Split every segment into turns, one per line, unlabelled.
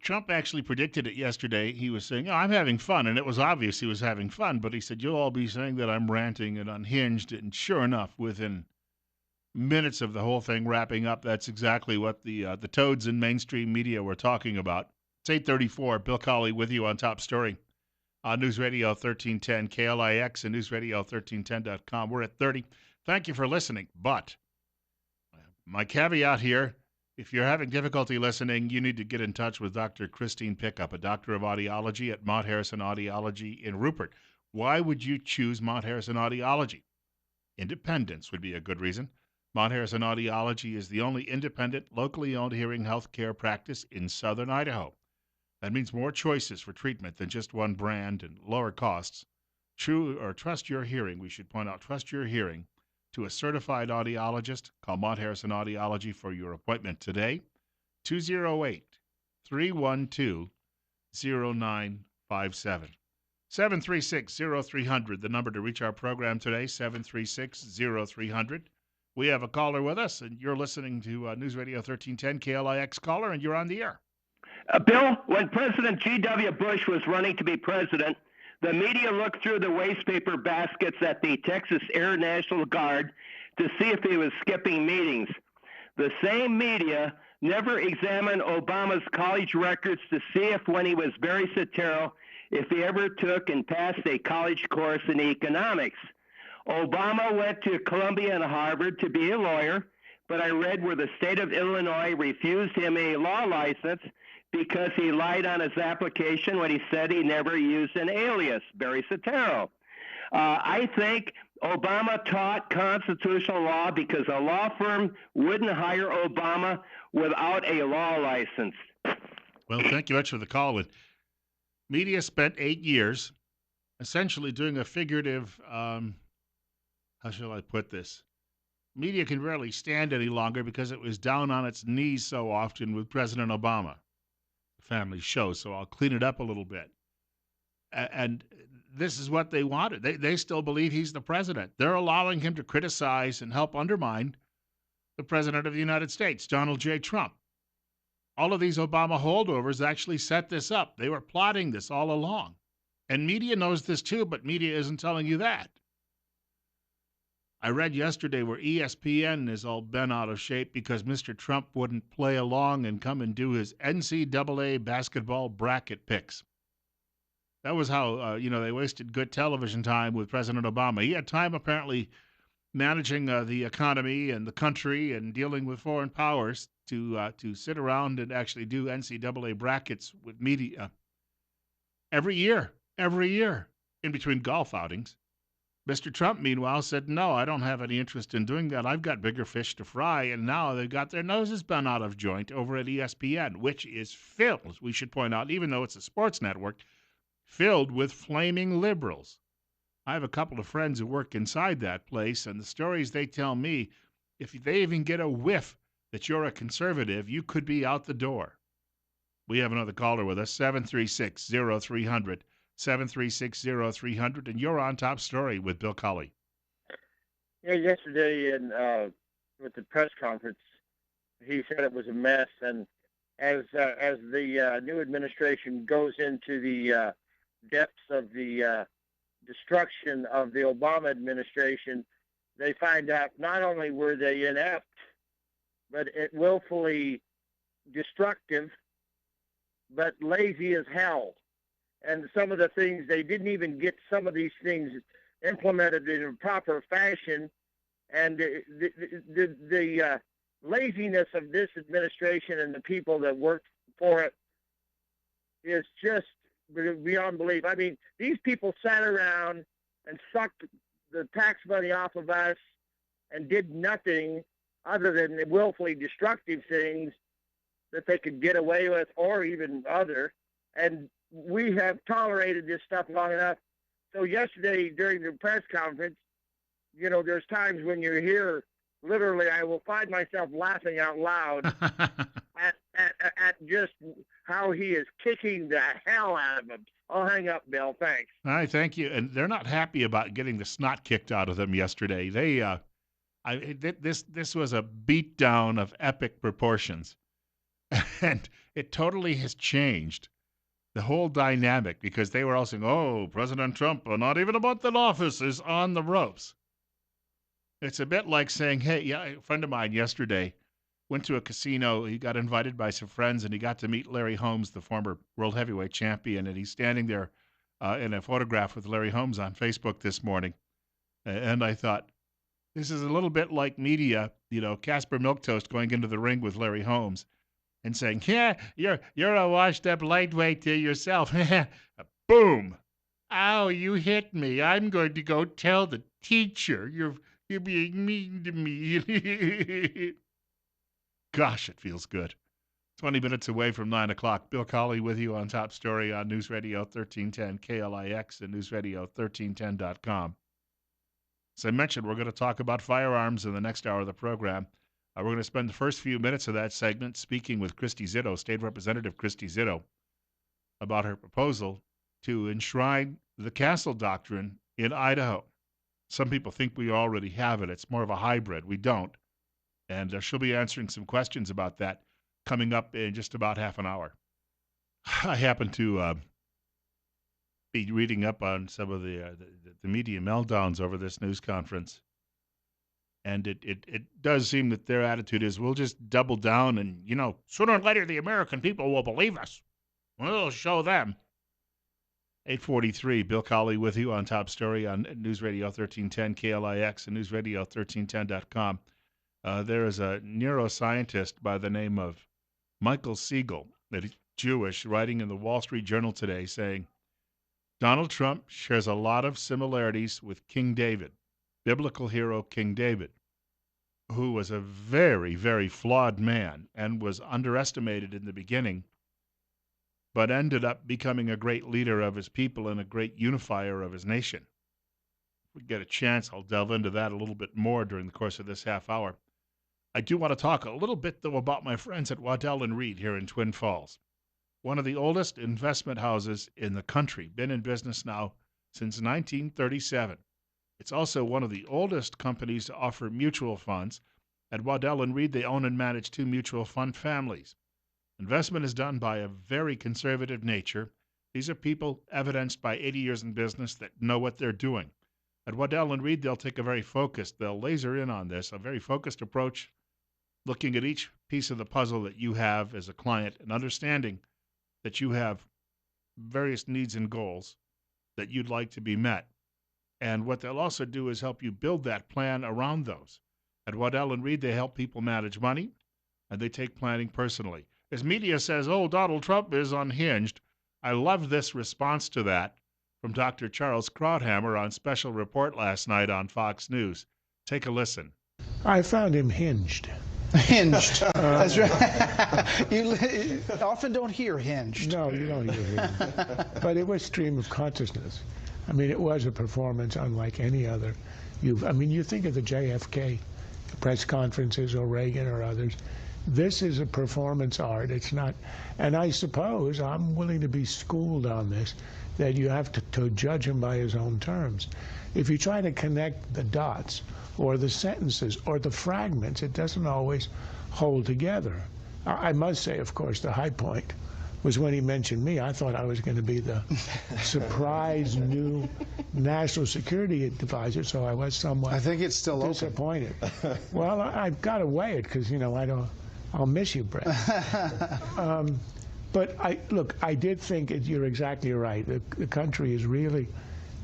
Trump actually predicted it yesterday. He was saying, I'm having fun. And it was obvious he was having fun. But he said, you'll all be saying that I'm ranting and unhinged. And sure enough, within minutes of the whole thing wrapping up, that's exactly what the toads in mainstream media were talking about. It's 8:34. Bill Colley with you on Top Story on News Radio 1310 KLIX and newsradio1310.com. We're at 30. Thank you for listening. But my caveat here, if you're having difficulty listening, you need to get in touch with Dr. Christine Pickup, a doctor of audiology at Mount Harrison Audiology in Rupert. Why would you choose Mount Harrison Audiology? Independence would be a good reason. Mount Harrison Audiology is the only independent, locally owned hearing health care practice in southern Idaho. That means more choices for treatment than just one brand and lower costs. Trust your hearing. We should point out, trust your hearing to a certified audiologist. Call Mount Harrison Audiology for your appointment today. 208 312 0957. 736-0300, the number to reach our program today, 736-0300. We have a caller with us, and you're listening to News Radio 1310 KLIX caller, and you're on the air.
Bill, when President G.W. Bush was running to be president, the media looked through the wastepaper baskets at the Texas Air National Guard to see if he was skipping meetings. The same media never examined Obama's college records to see if when he was Barry Soetoro, if he ever took and passed a college course in economics. Obama went to Columbia and Harvard to be a lawyer, but I read where the state of Illinois refused him a law license because he lied on his application when he said he never used an alias, Barry Soetoro. I think Obama taught constitutional law because a law firm wouldn't hire Obama without a law license.
Well, thank you much for the call. Media spent 8 years essentially doing a figurative, how shall I put this? Media can rarely stand any longer because it was down on its knees so often with President Obama. Family show, so I'll clean it up a little bit. And this is what they wanted. They still believe he's the president. They're allowing him to criticize and help undermine the president of the United States, Donald J. Trump. All of these Obama holdovers actually set this up. They were plotting this all along. And media knows this too, but media isn't telling you that. I read yesterday where ESPN is all bent out of shape because Mr. Trump wouldn't play along and come and do his NCAA basketball bracket picks. That was how, they wasted good television time with President Obama. He had time apparently managing the economy and the country and dealing with foreign powers to sit around and actually do NCAA brackets with media every year, in between golf outings. Mr. Trump, meanwhile, said, no, I don't have any interest in doing that. I've got bigger fish to fry. And now they've got their noses bent out of joint over at ESPN, which is filled, we should point out, even though it's a sports network, filled with flaming liberals. I have a couple of friends who work inside that place, and the stories they tell me, if they even get a whiff that you're a conservative, you could be out the door. We have another caller with us, 736-0300. 736-0300, and you're on Top Story with Bill Colley.
Yeah, yesterday with the press conference, he said it was a mess, and as the new administration goes into the depths of the destruction of the Obama administration, they find out not only were they inept, but willfully destructive, but lazy as hell. And some of the things, they didn't even get some of these things implemented in a proper fashion. And the laziness of this administration and the people that work for it is just beyond belief. I mean, these people sat around and sucked the tax money off of us and did nothing other than willfully destructive things that they could get away with, or even other. And we have tolerated this stuff long enough. So yesterday during the press conference, there's times when you're here, literally, I will find myself laughing out loud at just how he is kicking the hell out of them. I'll hang up, Bill. Thanks.
All right, thank you. And they're not happy about getting the snot kicked out of them yesterday. This was a beatdown of epic proportions. And it totally has changed the whole dynamic because they were all saying, "Oh, President Trump, not even a month in office, is on the ropes." It's a bit like saying, "Hey, yeah, a friend of mine yesterday went to a casino. He got invited by some friends, and he got to meet Larry Holmes, the former world heavyweight champion, and he's standing there in a photograph with Larry Holmes on Facebook this morning." And I thought, this is a little bit like media, Casper Milquetoast going into the ring with Larry Holmes and saying, "Yeah, you're a washed up lightweight to yourself." Boom! Ow, you hit me. I'm going to go tell the teacher you're being mean to me. Gosh, it feels good. 20 minutes away from 9 o'clock. Bill Colley with you on Top Story on News Radio 1310 KLIX and newsradio1310.com. As I mentioned, we're going to talk about firearms in the next hour of the program. We're going to spend the first few minutes of that segment speaking with Christy Zitto, State Representative Christy Zitto, about her proposal to enshrine the castle doctrine in Idaho. Some people think we already have it. It's more of a hybrid. We don't. And she'll be answering some questions about that coming up in just about half an hour. I happen to be reading up on some of the media meltdowns over this news conference. And it does seem that their attitude is, we'll just double down and, sooner or later the American people will believe us. We'll show them. 843, Bill Colley with you on Top Story on News Radio 1310 KLIX and newsradio1310.com. There is a neuroscientist by the name of Michael Siegel, that is Jewish, writing in the Wall Street Journal today saying, Donald Trump shares a lot of similarities with King David, biblical hero King David, who was a very, very flawed man and was underestimated in the beginning, but ended up becoming a great leader of his people and a great unifier of his nation. If we get a chance, I'll delve into that a little bit more during the course of this half hour. I do want to talk a little bit, though, about my friends at Waddell & Reed here in Twin Falls. One of the oldest investment houses in the country, been in business now since 1937. It's also one of the oldest companies to offer mutual funds. At Waddell & Reed, they own and manage 2 mutual fund families. Investment is done by a very conservative nature. These are people evidenced by 80 years in business that know what they're doing. At Waddell & Reed, they'll take they'll laser in on this, a very focused approach, looking at each piece of the puzzle that you have as a client and understanding that you have various needs and goals that you'd like to be met. And what they'll also do is help you build that plan around those. At Waddell & Reed, they help people manage money, and they take planning personally. As media says, oh, Donald Trump is unhinged, I love this response to that from Dr. Charles Krauthammer on Special Report last night on Fox News. Take a listen.
I found him hinged.
Hinged. That's right. You often don't hear hinged.
No, you don't hear hinged. But it was stream of consciousness. I mean, it was a performance unlike any other. You think of the JFK press conferences or Reagan or others. This is a performance art. It's not, and I suppose I'm willing to be schooled on this, that you have to judge him by his own terms. If you try to connect the dots or the sentences or the fragments, it doesn't always hold together. I must say, of course, the high point was when he mentioned me. I thought I was going to be the surprise new national security advisor, so I was somewhat
I think it's still
disappointed. Well, I've got to weigh it because, I'll miss you, Brett. But I did think you're exactly right. The country is really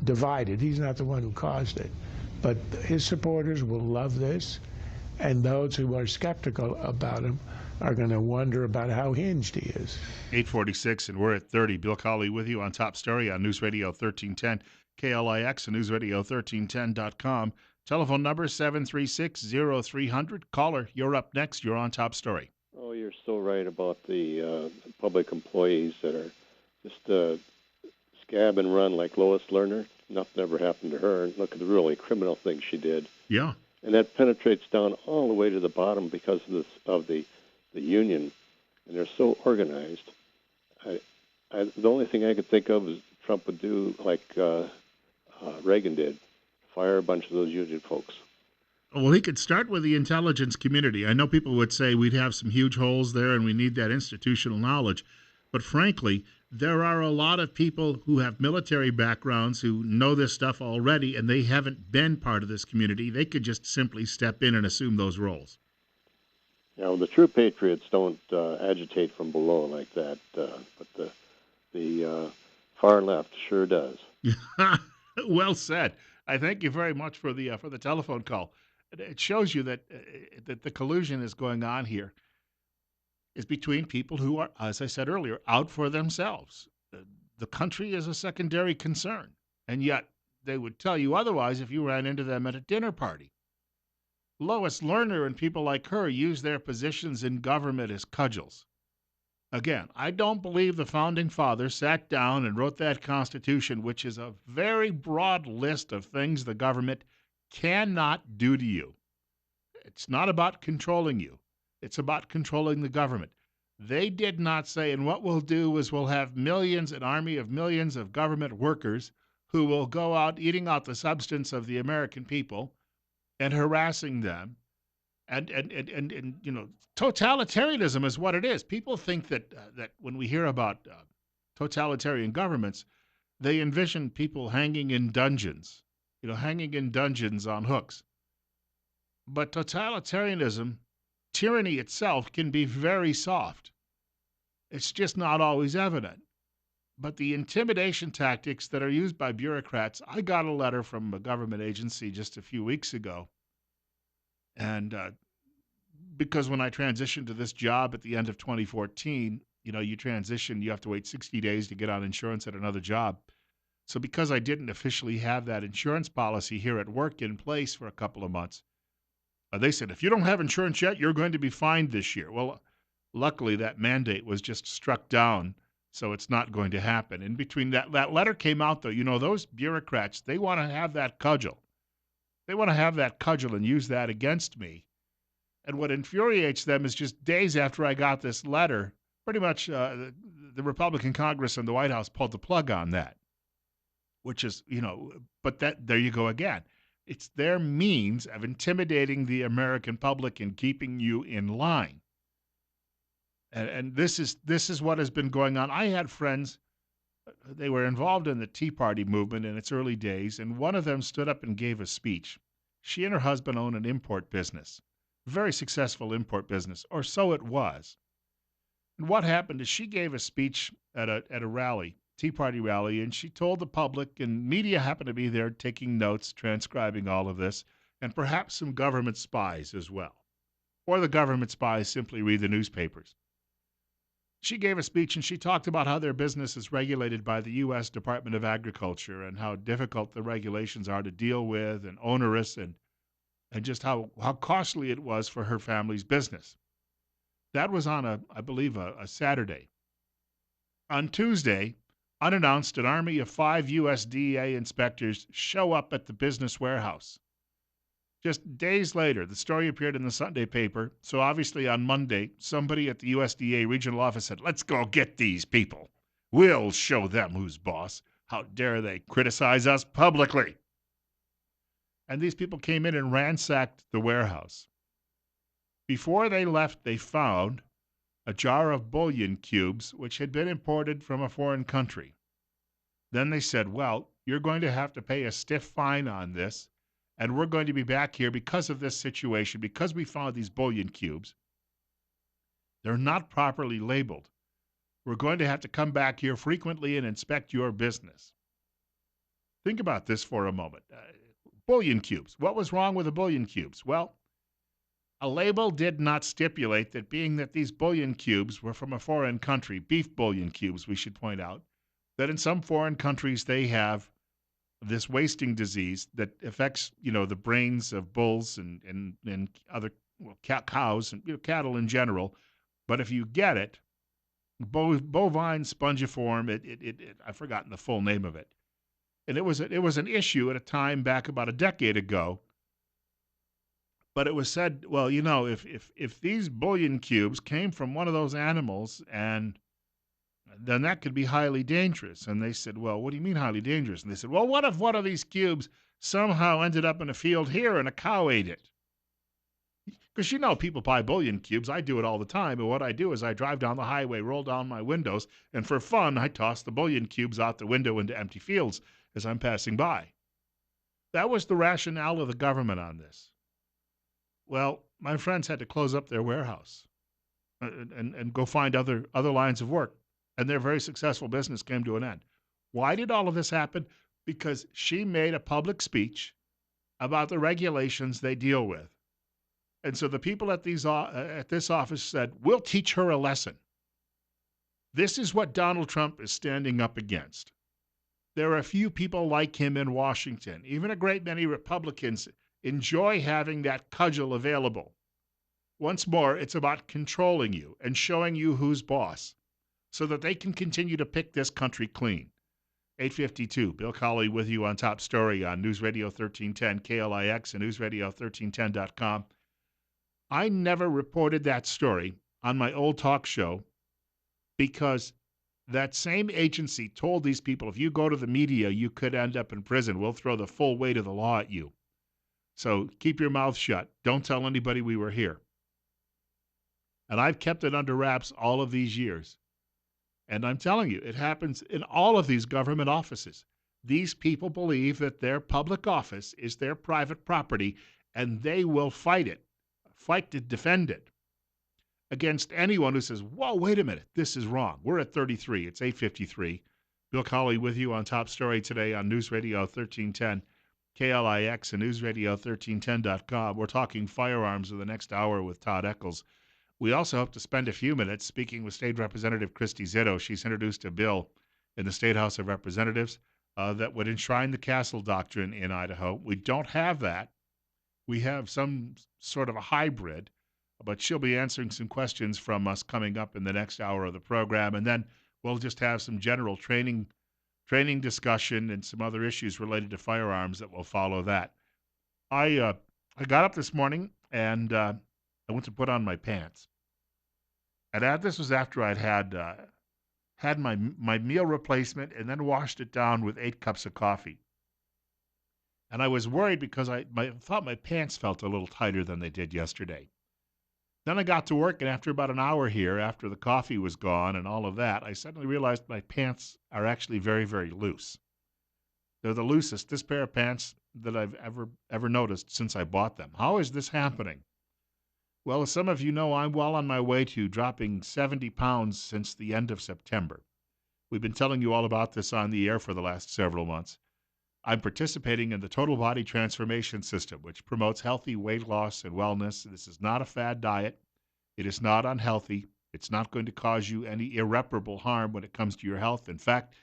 divided. He's not the one who caused it. But his supporters will love this, and those who are skeptical about him are going to wonder about how hinged he is.
846, and we're at 30. Bill Colley with you on Top Story on News Radio 1310, KLIX and newsradio1310.com. Telephone number 736-0300. Caller, you're up next. You're on Top Story.
Oh, you're so right about the public employees that are just scab and run like Lois Lerner. Nothing ever happened to her. And look at the really criminal things she did.
Yeah.
And that penetrates down all the way to the bottom because of the union. And they're so organized. The only thing I could think of is Trump would do like Reagan did, fire a bunch of those union folks.
Well, he could start with the intelligence community. I know people would say we'd have some huge holes there and we need that institutional knowledge. But frankly, there are a lot of people who have military backgrounds who know this stuff already and they haven't been part of this community. They could just simply step in and assume those roles.
The true patriots don't agitate from below like that, but the far left sure does.
Well said. I thank you very much for the telephone call. It shows you that the collusion is going on here is between people who are, as I said earlier, out for themselves. The country is a secondary concern, and yet they would tell you otherwise if you ran into them at a dinner party. Lois Lerner and people like her use their positions in government as cudgels. Again, I don't believe the founding fathers sat down and wrote that Constitution, which is a very broad list of things the government cannot do to you. It's not about controlling you. It's about controlling the government. They did not say, and what we'll do is we'll have millions, an army of millions of government workers who will go out eating out the substance of the American people and harassing them. And totalitarianism is what it is. People think that when we hear about totalitarian governments, they envision people hanging in dungeons, hanging in dungeons on hooks. But totalitarianism, tyranny itself, can be very soft. It's just not always evident. But the intimidation tactics that are used by bureaucrats, I got a letter from a government agency just a few weeks ago. And because when I transitioned to this job at the end of 2014, you transition, you have to wait 60 days to get on insurance at another job. So because I didn't officially have that insurance policy here at work in place for a couple of months, they said, if you don't have insurance yet, you're going to be fined this year. Well, luckily that mandate was just struck down, so it's not going to happen. In between that letter came out, though, those bureaucrats, they want to have that cudgel. They want to have that cudgel and use that against me. And what infuriates them is just days after I got this letter, pretty much the Republican Congress and the White House pulled the plug on that, which is, but there you go again. It's their means of intimidating the American public and keeping you in line. And this is what has been going on. I had friends, they were involved in the Tea Party movement in its early days, and one of them stood up and gave a speech. She and her husband own an import business, a very successful import business, or so it was. And what happened is she gave a speech at a rally, Tea Party rally, and she told the public, and media happened to be there taking notes, transcribing all of this, and perhaps some government spies as well. Or the government spies simply read the newspapers. She gave a speech and she talked about how their business is regulated by the U.S. Department of Agriculture and how difficult the regulations are to deal with and onerous and just how costly it was for her family's business. That was on I believe, a Saturday. On Tuesday, unannounced, an army of 5 USDA inspectors show up at the business warehouse. Just days later, the story appeared in the Sunday paper, so obviously on Monday, somebody at the USDA regional office said, let's go get these people. We'll show them who's boss. How dare they criticize us publicly? And these people came in and ransacked the warehouse. Before they left, they found a jar of bouillon cubes, which had been imported from a foreign country. Then they said, well, you're going to have to pay a stiff fine on this, and we're going to be back here because of this situation, because we found these bouillon cubes. They're not properly labeled. We're going to have to come back here frequently and inspect your business. Think about this for a moment. Bouillon cubes. What was wrong with the bouillon cubes? Well, a label did not stipulate that being that these bouillon cubes were from a foreign country, beef bouillon cubes, we should point out, that in some foreign countries they have this wasting disease that affects, the brains of bulls and other cows and cattle in general. But if you get it, bovine spongiform, I've forgotten the full name of it. And it was an issue at a time back about a decade ago. But it was said, well, if these bouillon cubes came from one of those animals, and then that could be highly dangerous. And they said, well, what do you mean highly dangerous? And they said, well, what if one of these cubes somehow ended up in a field here and a cow ate it? Because people buy bullion cubes. I do it all the time. And what I do is I drive down the highway, roll down my windows, and for fun, I toss the bullion cubes out the window into empty fields as I'm passing by. That was the rationale of the government on this. Well, my friends had to close up their warehouse and go find other lines of work. And their very successful business came to an end. Why did all of this happen? Because she made a public speech about the regulations they deal with. And so the people at this office said, we'll teach her a lesson. This is what Donald Trump is standing up against. There are a few people like him in Washington. Even a great many Republicans enjoy having that cudgel available. Once more, it's about controlling you and showing you who's boss so that they can continue to pick this country clean. 8:52, Bill Colley with you on Top Story on News Radio 1310, KLIX, and newsradio1310.com. I never reported that story on my old talk show because that same agency told these people, if you go to the media, you could end up in prison. We'll throw the full weight of the law at you. So keep your mouth shut. Don't tell anybody we were here. And I've kept it under wraps all of these years. And I'm telling you, it happens in all of these government offices. These people believe that their public office is their private property, and they will fight to defend it against anyone who says, whoa, wait a minute, this is wrong. We're at 33. It's 8:53. Bill Colley with you on Top Story today on News Radio 1310, KLIX, and newsradio1310.com. We're talking firearms in the next hour with Todd Eccles. We also hope to spend a few minutes speaking with State Representative Christy Zitto. She's introduced a bill in the State House of Representatives that would enshrine the Castle Doctrine in Idaho. We don't have that. We have some sort of a hybrid, but she'll be answering some questions from us coming up in the next hour of the program. And then we'll just have some general training discussion and some other issues related to firearms that will follow that. I got up this morning and I went to put on my pants. And this was after I'd had my meal replacement and then washed it down with 8 cups of coffee. And I was worried because I thought my pants felt a little tighter than they did yesterday. Then I got to work, and after about an hour here, after the coffee was gone and all of that, I suddenly realized my pants are actually very, very loose. They're the loosest, this pair of pants, that I've ever noticed since I bought them. How is this happening? Well, as some of you know, I'm well on my way to dropping 70 pounds since the end of September. We've been telling you all about this on the air for the last several months. I'm participating in the Total Body Transformation System, which promotes healthy weight loss and wellness. This is not a fad diet. It is not unhealthy. It's not going to cause you any irreparable harm when it comes to your health. In fact,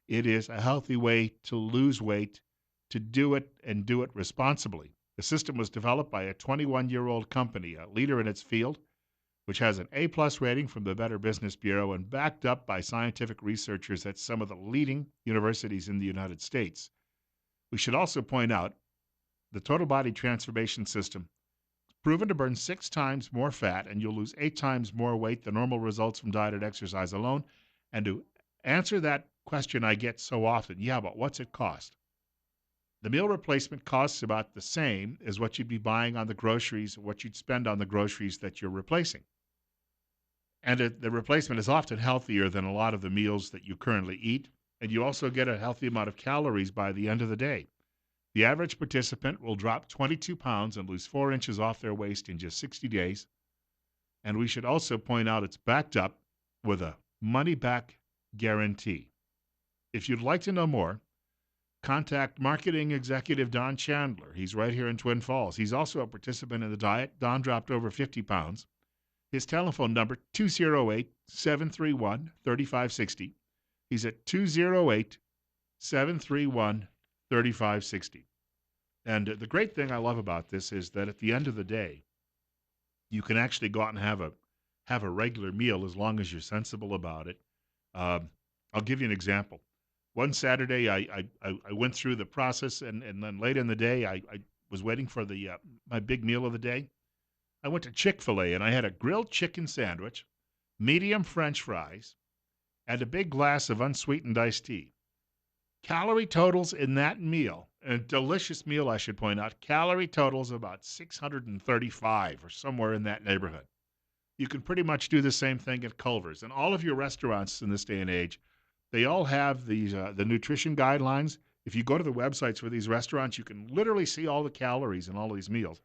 it is a healthy way to lose weight, to do it and do it responsibly. The system was developed by a 21-year-old company, a leader in its field, which has an A-plus rating from the Better Business Bureau and backed up by scientific researchers at some of the leading universities in the United States. We should also point out the Total Body Transformation System is proven to burn 6 times more fat, and you'll lose 8 times more weight than normal results from diet and exercise alone. And to answer that question I get so often, but what's it cost? The meal replacement costs about the same as what you'd be buying on the groceries, what you'd spend on the groceries that you're replacing. And the replacement is often healthier than a lot of the meals that you currently eat, and you also get a healthy amount of calories by the end of the day. The average participant will drop 22 pounds and lose 4 inches off their waist in just 60 days. And we should also point out it's backed up with a money-back guarantee. If you'd like to know more, contact Marketing Executive Don Chandler. He's right here in Twin Falls. He's also a participant in the diet. Don dropped over 50 pounds. His telephone number, 208-731-3560. He's at 208-731-3560. And the great thing I love about this is that at the end of the day, you can actually go out and have a regular meal as long as you're sensible about it. I'll give you an example. One Saturday, I went through the process, and then late in the day, I was waiting for my big meal of the day. I went to Chick-fil-A, and I had a grilled chicken sandwich, medium French fries, and a big glass of unsweetened iced tea. Calorie totals in that meal A delicious meal, I should point out. Calorie totals about 635 or somewhere in that neighborhood. You can pretty much do the same thing at Culver's. And all of your restaurants in this day and age, they all have these the nutrition guidelines. If you go to the websites for these restaurants, you can literally see all the calories in all of these meals.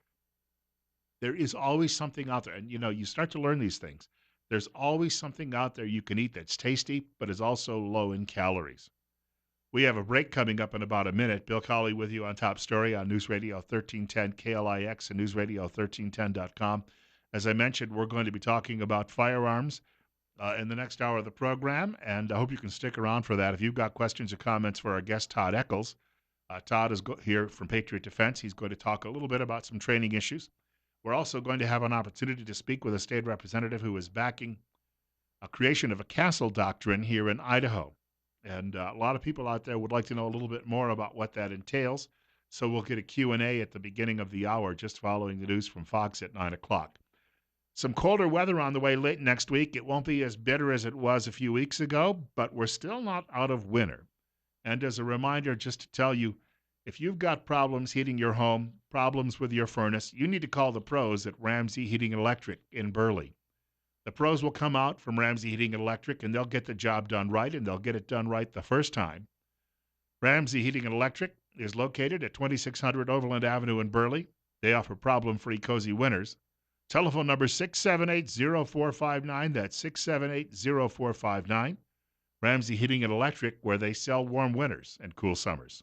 There is always something out there. And you start to learn these things. There's always something out there you can eat that's tasty, but is also low in calories. We have a break coming up in about a minute. Bill Colley with you on Top Story on News Radio 1310 KLIX and newsradio1310.com. As I mentioned, we're going to be talking about firearms in the next hour of the program, and I hope you can stick around for that. If you've got questions or comments for our guest, Todd Eccles, Todd is here from Patriot Defense. He's going to talk a little bit about some training issues. We're also going to have an opportunity to speak with a state representative who is backing a creation of a castle doctrine here in Idaho. And a lot of people out there would like to know a little bit more about what that entails. So we'll get a Q&A at the beginning of the hour, just following the news from Fox at 9 o'clock. Some colder weather on the way late next week. It won't be as bitter as it was a few weeks ago, but we're still not out of winter. And as a reminder, just to tell you, if you've got problems heating your home, problems with your furnace, you need to call the pros at Ramsey Heating and Electric in Burley. The pros will come out from Ramsey Heating and Electric, and they'll get the job done right, and they'll get it done right the first time. Ramsey Heating and Electric is located at 2600 Overland Avenue in Burley. They offer problem-free cozy winters. Telephone number 678-0459. That's 678-0459. Ramsey Heating and Electric, where they sell warm winters and cool summers.